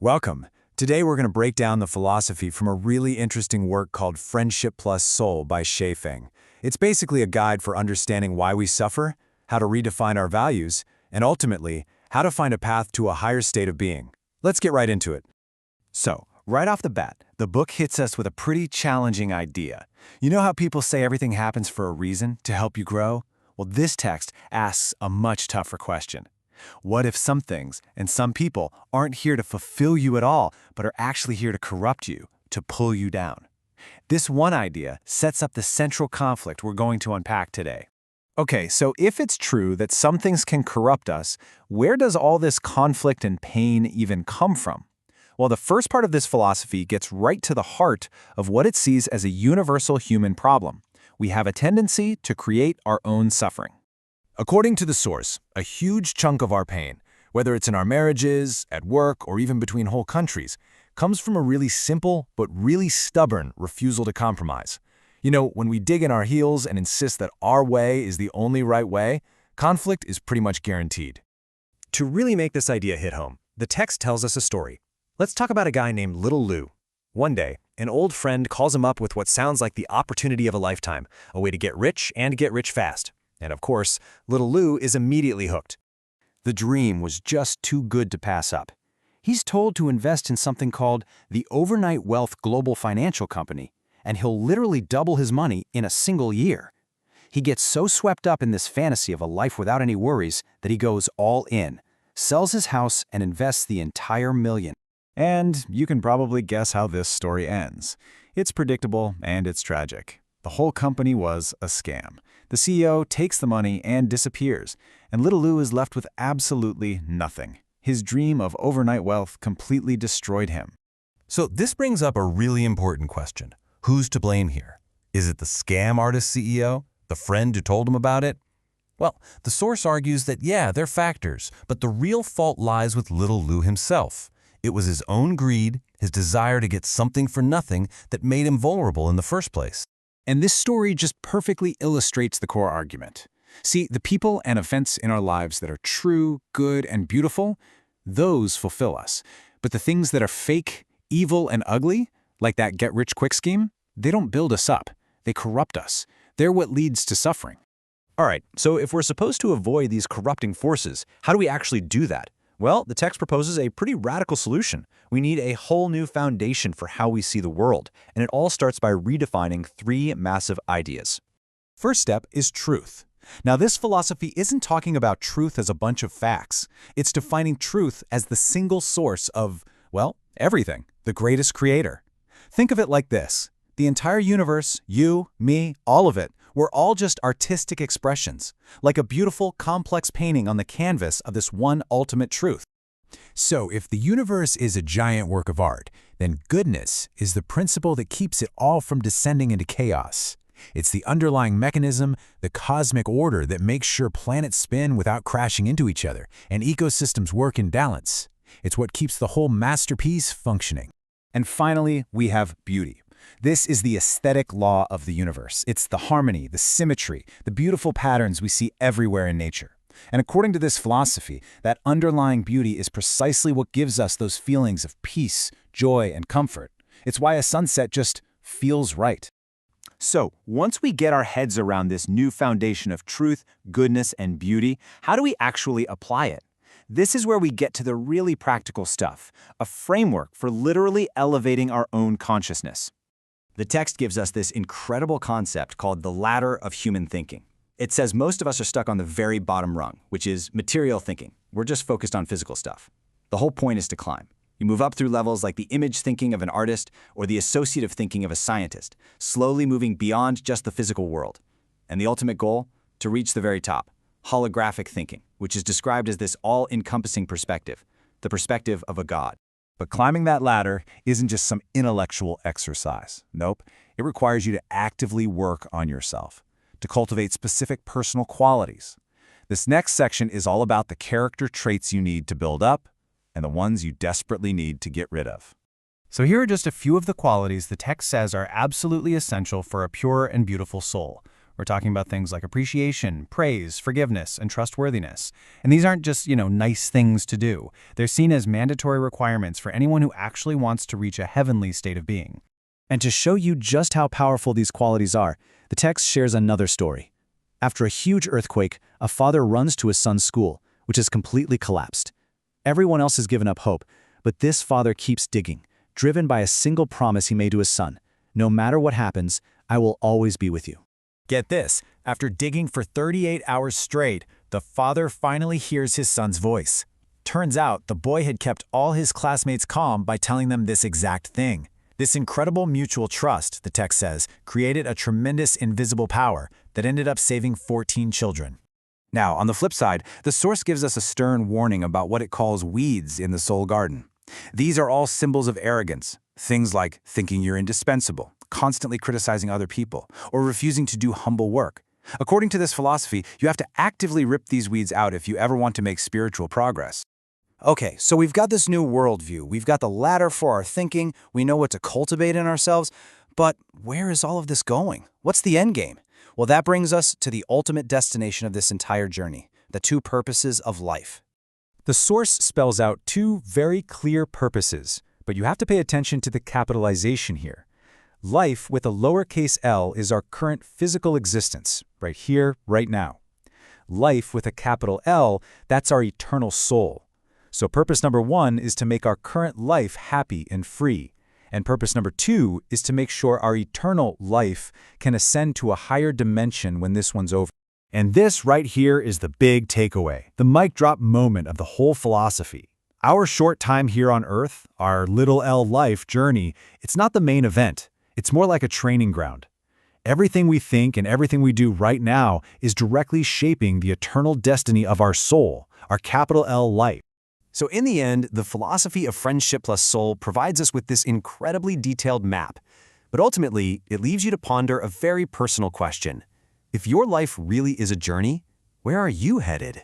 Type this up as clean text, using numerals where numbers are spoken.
Welcome. Today we're going to break down the philosophy from a really interesting work called Friendship Plus Soul by Feng. It's basically a guide for understanding why we suffer, how to redefine our values, and ultimately, how to find a path to a higher state of being. Let's get right into it. So, right off the bat, the book hits us with a pretty challenging idea. You know how people say everything happens for a reason, to help you grow? Well, this text asks a much tougher question. What if some things and some people aren't here to fulfill you at all, but are actually here to corrupt you, to pull you down? This one idea sets up the central conflict we're going to unpack today. Okay, so if it's true that some things can corrupt us, where does all this conflict and pain even come from? Well, the first part of this philosophy gets right to the heart of what it sees as a universal human problem. We have a tendency to create our own suffering. According to the source, a huge chunk of our pain, whether it's in our marriages, at work, or even between whole countries, comes from a really simple but really stubborn refusal to compromise. You know, when we dig in our heels and insist that our way is the only right way, conflict is pretty much guaranteed. To really make this idea hit home, the text tells us a story. Let's talk about a guy named Little Lou. One day, an old friend calls him up with what sounds like the opportunity of a lifetime, a way to get rich and get rich fast. And of course, Little Lou is immediately hooked. The dream was just too good to pass up. He's told to invest in something called the Overnight Wealth Global Financial Company, and he'll literally double his money in a single year. He gets so swept up in this fantasy of a life without any worries that he goes all in, sells his house, and invests the entire million. And you can probably guess how this story ends. It's predictable and it's tragic. The whole company was a scam. The CEO takes the money and disappears, and Little Lou is left with absolutely nothing. His dream of overnight wealth completely destroyed him. So this brings up a really important question. Who's to blame here? Is it the scam artist CEO? The friend who told him about it? Well, the source argues that yeah, they're factors, but the real fault lies with Little Lou himself. It was his own greed, his desire to get something for nothing that made him vulnerable in the first place. And this story just perfectly illustrates the core argument. See, the people and events in our lives that are true, good, and beautiful, those fulfill us. But the things that are fake, evil, and ugly, like that get-rich-quick scheme, they don't build us up. They corrupt us. They're what leads to suffering. All right, so if we're supposed to avoid these corrupting forces, how do we actually do that? Well, the text proposes a pretty radical solution. We need a whole new foundation for how we see the world, and it all starts by redefining three massive ideas. First step is truth. Now, this philosophy isn't talking about truth as a bunch of facts. It's defining truth as the single source of, well, everything, the greatest creator. Think of it like this. The entire universe, you, me, all of it, we're all just artistic expressions, like a beautiful, complex painting on the canvas of this one ultimate truth. So if the universe is a giant work of art, then goodness is the principle that keeps it all from descending into chaos. It's the underlying mechanism, the cosmic order that makes sure planets spin without crashing into each other and ecosystems work in balance. It's what keeps the whole masterpiece functioning. And finally, we have beauty. This is the aesthetic law of the universe. It's the harmony, the symmetry, the beautiful patterns we see everywhere in nature. And according to this philosophy, that underlying beauty is precisely what gives us those feelings of peace, joy, and comfort. It's why a sunset just feels right. So, once we get our heads around this new foundation of truth, goodness, and beauty, how do we actually apply it? This is where we get to the really practical stuff, a framework for literally elevating our own consciousness. The text gives us this incredible concept called the ladder of human thinking. It says most of us are stuck on the very bottom rung, which is material thinking. We're just focused on physical stuff. The whole point is to climb. You move up through levels like the image thinking of an artist or the associative thinking of a scientist, slowly moving beyond just the physical world. And the ultimate goal? To reach the very top, holographic thinking, which is described as this all-encompassing perspective, the perspective of a god. But climbing that ladder isn't just some intellectual exercise. Nope, it requires you to actively work on yourself, to cultivate specific personal qualities. This next section is all about the character traits you need to build up and the ones you desperately need to get rid of. So here are just a few of the qualities the text says are absolutely essential for a pure and beautiful soul. We're talking about things like appreciation, praise, forgiveness, and trustworthiness. And these aren't just, nice things to do. They're seen as mandatory requirements for anyone who actually wants to reach a heavenly state of being. And to show you just how powerful these qualities are, the text shares another story. After a huge earthquake, a father runs to his son's school, which has completely collapsed. Everyone else has given up hope, but this father keeps digging, driven by a single promise he made to his son. No matter what happens, I will always be with you. Get this, after digging for 38 hours straight, the father finally hears his son's voice. Turns out the boy had kept all his classmates calm by telling them this exact thing. This incredible mutual trust, the text says, created a tremendous invisible power that ended up saving 14 children. Now, on the flip side, the source gives us a stern warning about what it calls weeds in the soul garden. These are all symbols of arrogance, things like thinking you're indispensable, constantly criticizing other people, or refusing to do humble work. According to this philosophy, you have to actively rip these weeds out if you ever want to make spiritual progress. Okay, so we've got this new worldview, we've got the ladder for our thinking, we know what to cultivate in ourselves, but where is all of this going? What's the end game? Well, that brings us to the ultimate destination of this entire journey, the two purposes of life. The source spells out two very clear purposes, but you have to pay attention to the capitalization here. Life with a lowercase l is our current physical existence, right here, right now. Life with a capital L, that's our eternal soul. So purpose number one is to make our current life happy and free. And purpose number two is to make sure our eternal life can ascend to a higher dimension when this one's over. And this right here is the big takeaway, the mic drop moment of the whole philosophy. Our short time here on Earth, our little L life journey, it's not the main event. It's more like a training ground. Everything we think and everything we do right now is directly shaping the eternal destiny of our soul, our capital L life. So in the end, the philosophy of friendship plus soul provides us with this incredibly detailed map. But ultimately, it leaves you to ponder a very personal question. If your life really is a journey, where are you headed?